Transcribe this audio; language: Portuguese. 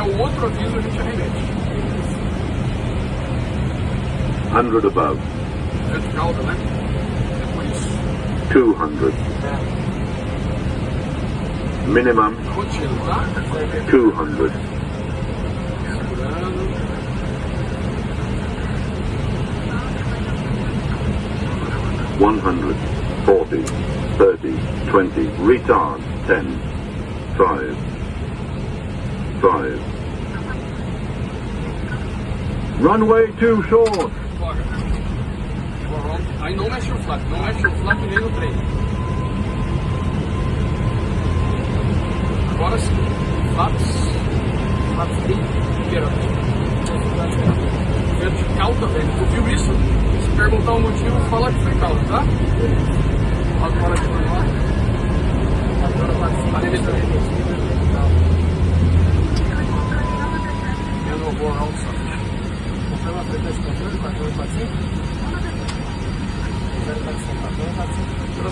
o outro aviso, a gente arremete. 100 above. É de cauda, né? É por isso. 200. Minimum Contínuo, tá? 200. Segurando. 100, 40, 30, 20, retard, 10, 5, 5. Runway too short. Aí não mexe o flap nem no trem. Agora sim, flaps inteiro. Vento de cauda, velho. Tu viu isso? Se perguntar o motivo, fala que foi cauda, tá? Agora de normal. Arremetida. Renovou a alça. Confirma a frequência de controle, 4245. 045.